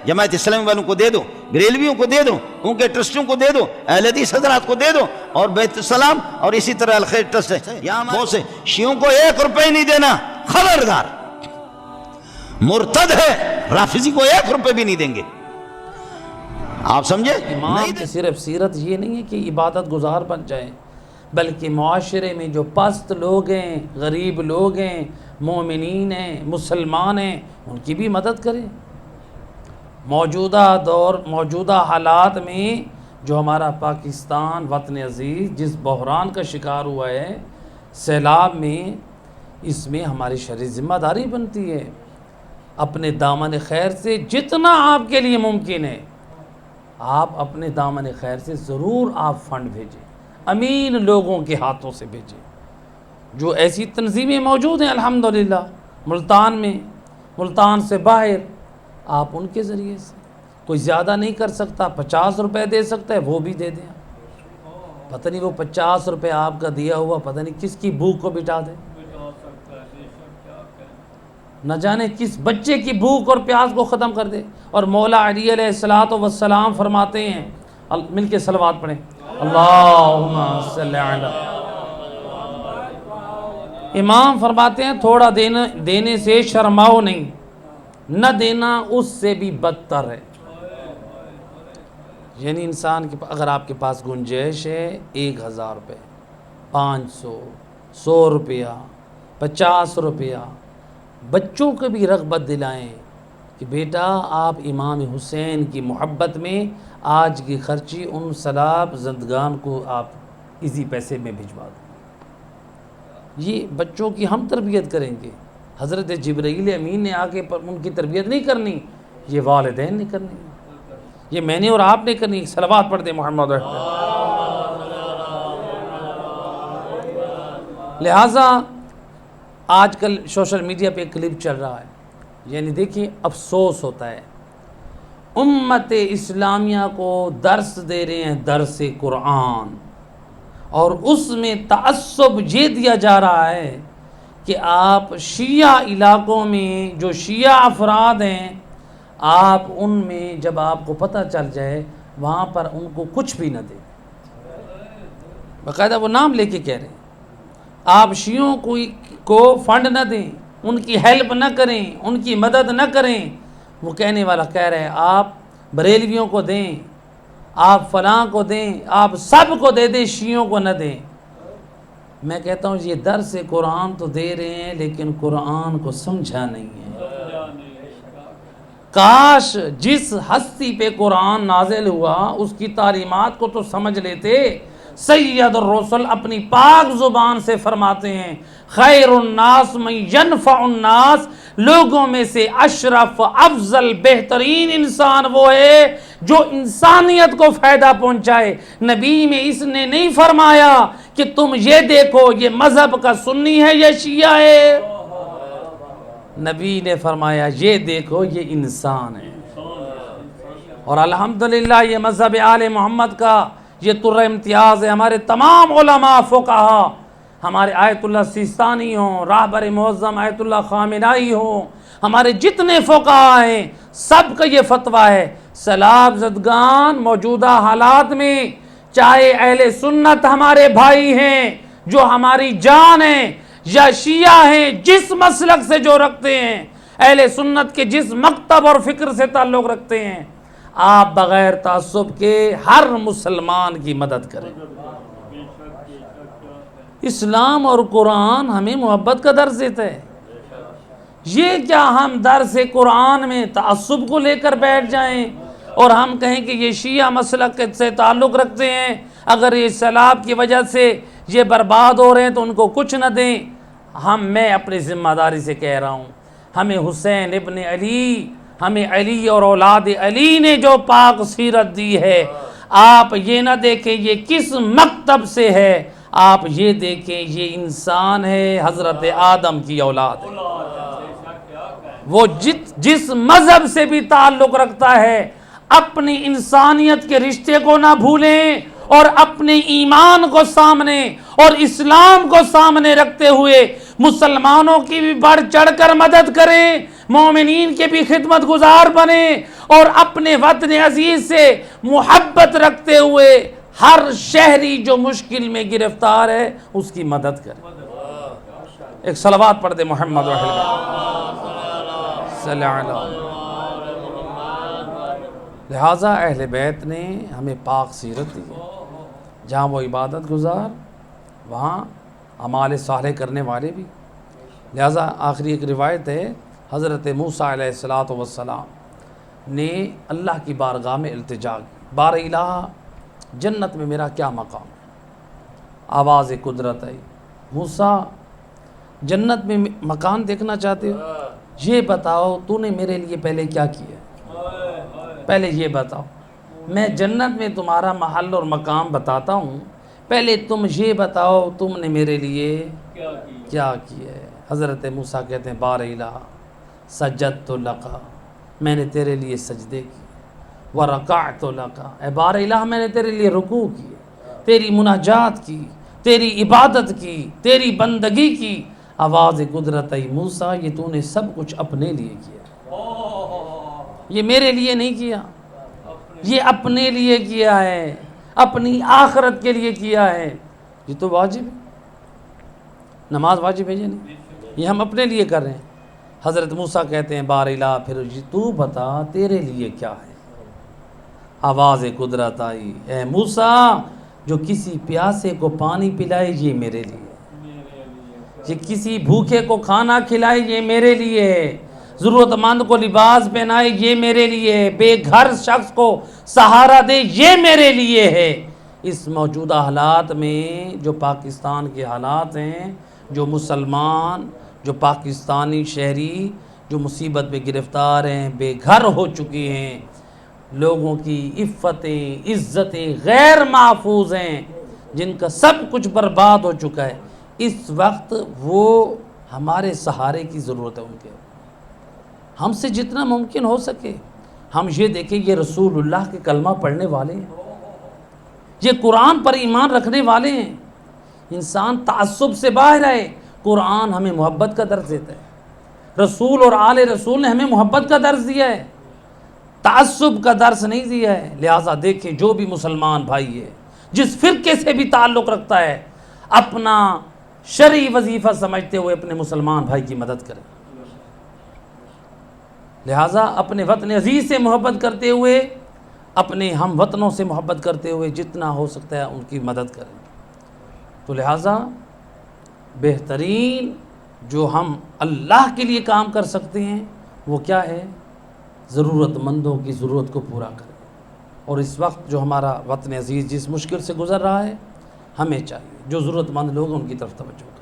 جماعت اسلامی والوں کو دے دو، بریلویوں کو دے دو، ان کے ٹرسٹوں کو دے دو، اہل حدیث حضرات کو دے دو، اور بیت السلام اور اسی طرح الخیر ٹرسٹ ہے یہاں بہت سے شیعوں کو 1 روپے نہیں دینا، خبردار، مرتد ہے، رافضی کو 1 روپے بھی نہیں دیں گے، آپ سمجھے؟ امام کی صرف سیرت یہ نہیں ہے کہ عبادت گزار بن جائیں، بلکہ معاشرے میں جو پست لوگ ہیں، غریب لوگ ہیں، مومنین ہیں، مسلمان ہیں، ان کی بھی مدد کریں۔ موجودہ دور، موجودہ حالات میں جو ہمارا پاکستان وطن عزیز جس بحران کا شکار ہوا ہے، سیلاب میں، اس میں ہماری شرعی ذمہ داری بنتی ہے اپنے دامن خیر سے جتنا آپ کے لیے ممکن ہے، آپ اپنے دامن خیر سے ضرور آپ فنڈ بھیجیں، امین لوگوں کے ہاتھوں سے بھیجیں۔ جو ایسی تنظیمیں موجود ہیں الحمدللہ ملتان میں، ملتان سے باہر، آپ ان کے ذریعے سے، کوئی زیادہ نہیں کر سکتا، 50 روپے دے سکتا ہے وہ بھی دے دیں۔ پتہ نہیں وہ 50 روپے آپ کا دیا ہوا پتہ نہیں کس کی بھوک کو مٹا دے، نہ جانے کس بچے کی بھوک اور پیاس کو ختم کر دے۔ اور مولا علی علیہ السلام فرماتے ہیں، مل کے صلوات پڑھیں، اللہم صلی علی، امام فرماتے ہیں تھوڑا دینے سے شرماؤ نہیں، نہ دینا اس سے بھی بدتر ہے۔ یعنی انسان کے اگر آپ کے پاس گنجائش ہے 1000 روپے، 500، 100 روپیہ، 50 روپیہ، بچوں کو بھی رغبت دلائیں کہ بیٹا آپ امام حسین کی محبت میں آج کی خرچی ان سلاب زندگان کو آپ اسی پیسے میں بھجوا دیں۔ یہ بچوں کی ہم تربیت کریں گے، حضرت جبرائیل امین نے آ کے ان کی تربیت نہیں کرنی، یہ والدین نے کرنی، یہ میں نے اور آپ نے کرنی۔ صلوات پڑھ دیں محمد رحمہ۔ لہٰذا آج کل سوشل میڈیا پہ ایک کلپ چل رہا ہے، یعنی دیکھیں افسوس ہوتا ہے، امت اسلامیہ کو درس دے رہے ہیں، درس قرآن، اور اس میں تعصب یہ دیا جا رہا ہے کہ آپ شیعہ علاقوں میں جو شیعہ افراد ہیں، آپ ان میں جب آپ کو پتہ چل جائے وہاں پر ان کو کچھ بھی نہ دیں، باقاعدہ وہ نام لے کے کہہ رہے ہیں، آپ شیعوں کو فنڈ نہ دیں، ان کی ہیلپ نہ کریں، ان کی مدد نہ کریں۔ وہ کہنے والا کہہ رہے ہیں آپ بریلویوں کو دیں، آپ فلاں کو دیں، آپ سب کو دے دیں، شیعوں کو نہ دیں۔ میں کہتا ہوں یہ درس قرآن تو دے رہے ہیں لیکن قرآن کو سمجھا نہیں ہے۔ کاش جس ہستی پہ قرآن نازل ہوا اس کی تعلیمات کو تو سمجھ لیتے۔ سید الرسل اپنی پاک زبان سے فرماتے ہیں، خیر الناس من ینفع الناس، لوگوں میں سے اشرف، افضل، بہترین انسان وہ ہے جو انسانیت کو فائدہ پہنچائے۔ نبی میں اس نے نہیں فرمایا کہ تم یہ دیکھو یہ مذہب کا سنی ہے یا شیعہ ہے، نبی نے فرمایا یہ دیکھو یہ انسان ہے۔ اور الحمدللہ یہ مذہب آل محمد کا یہ تر امتیاز ہے۔ ہمارے تمام علماء فقہا، ہمارے آیت اللہ سیستانی ہوں، راہبر معظم آیت اللہ خامنائی ہوں، ہمارے جتنے فقہا ہیں سب کا یہ فتویٰ ہے، سیلاب زدگان موجودہ حالات میں چاہے اہل سنت ہمارے بھائی ہیں جو ہماری جان ہیں یا شیعہ ہیں جس مسلک سے جو رکھتے ہیں، اہل سنت کے جس مکتب اور فکر سے تعلق رکھتے ہیں، آپ بغیر تعصب کے ہر مسلمان کی مدد کریں۔ اسلام اور قرآن ہمیں محبت کا درس دیتا ہے، یہ کیا ہم درس قرآن میں تعصب کو لے کر بیٹھ جائیں اور ہم کہیں کہ یہ شیعہ مسلک سے تعلق رکھتے ہیں، اگر یہ سیلاب کی وجہ سے یہ برباد ہو رہے ہیں تو ان کو کچھ نہ دیں۔ میں اپنی ذمہ داری سے کہہ رہا ہوں، ہمیں حسین ابن علی، ہمیں علی اور اولاد علی نے جو پاک سیرت دی ہے، آپ یہ نہ دیکھیں یہ کس مکتب سے ہے، آپ یہ دیکھیں یہ انسان ہے، حضرت آدم کی اولاد ہے، وہ جس مذہب سے بھی تعلق رکھتا ہے اپنی انسانیت کے رشتے کو نہ بھولیں اور اپنے ایمان کو سامنے اور اسلام کو سامنے رکھتے ہوئے مسلمانوں کی بھی بڑھ چڑھ کر مدد کریں، مومنین کے بھی خدمت گزار بنے اور اپنے وطن عزیز سے محبت رکھتے ہوئے ہر شہری جو مشکل میں گرفتار ہے اس کی مدد کرے۔ ایک صلوات پڑھ دے محمد و صلی اللہ علیہ۔ لہٰذا اہل بیت نے ہمیں پاک سیرت دی ہے، جہاں وہ عبادت گزار وہاں اعمال صالح کرنے والے بھی۔ لہٰذا آخری ایک روایت ہے، حضرت موسیٰ علیہ السلام نے اللہ کی بارگاہ میں التجا کی، بار الہ جنت میں میرا کیا مقام ہے؟ آواز قدرت آئی، موسیٰ جنت میں مکان دیکھنا چاہتے ہو؟ یہ بتاؤ تو نے میرے لیے پہلے کیا کیا ہے، پہلے یہ بتاؤ۔ میں جنت میں تمہارا محل اور مقام بتاتا ہوں، پہلے تم یہ بتاؤ تم نے میرے لیے کیا کیا ہے۔ حضرت موسیٰ کہتے ہیں بار الہ سجدت لکا، میں نے تیرے لیے سجدے کی، ورکعت لکا، اے بار الہ میں نے تیرے لیے رکوع کی، تیری مناجات کی، تیری عبادت کی، تیری بندگی کی۔ آواز قدرت آئی، موسیٰ یہ تو نے سب کچھ اپنے لیے کیا، یہ میرے لیے نہیں کیا، یہ اپنے لیے کیا ہے، اپنی آخرت کے لیے کیا ہے۔ یہ تو واجب ہے، نماز واجب ہے یہ نہیں، یہ ہم اپنے لیے کر رہے ہیں۔ حضرت موسیٰ کہتے ہیں بار الہ پھر تو بتا تیرے لیے کیا ہے۔ آواز قدرت آئی، اے موسیٰ جو کسی پیاسے کو پانی پلائے یہ میرے لیے، یہ کسی بھوکے کو کھانا کھلائے یہ میرے لیے، ضرورت مند کو لباس پہنائے یہ میرے لیے، بے گھر شخص کو سہارا دے یہ میرے لیے ہے۔ اس موجودہ حالات میں جو پاکستان کے حالات ہیں، جو مسلمان، جو پاکستانی شہری جو مصیبت میں گرفتار ہیں، بے گھر ہو چکے ہیں، لوگوں کی عفتیں عزتیں غیر محفوظ ہیں، جن کا سب کچھ برباد ہو چکا ہے، اس وقت وہ ہمارے سہارے کی ضرورت ہے ان کے۔ ہم سے جتنا ممکن ہو سکے ہم یہ دیکھیں یہ رسول اللہ کے کلمہ پڑھنے والے ہیں، یہ قرآن پر ایمان رکھنے والے ہیں۔ انسان تعصب سے باہر آئے، قرآن ہمیں محبت کا درس دیتا ہے، رسول اور آل رسول نے ہمیں محبت کا درس دیا ہے، تعصب کا درس نہیں دیا ہے۔ لہٰذا دیکھیں جو بھی مسلمان بھائی ہے، جس فرقے سے بھی تعلق رکھتا ہے، اپنا شرعی وظیفہ سمجھتے ہوئے اپنے مسلمان بھائی کی مدد کریں۔ لہٰذا اپنے وطن عزیز سے محبت کرتے ہوئے، اپنے ہم وطنوں سے محبت کرتے ہوئے جتنا ہو سکتا ہے ان کی مدد کریں۔ تو لہٰذا بہترین جو ہم اللہ کے لیے کام کر سکتے ہیں وہ کیا ہے؟ ضرورت مندوں کی ضرورت کو پورا کریں۔ اور اس وقت جو ہمارا وطن عزیز جس مشکل سے گزر رہا ہے، ہمیں چاہیے جو ضرورت مند لوگ ہیں ان کی طرف توجہ کریں۔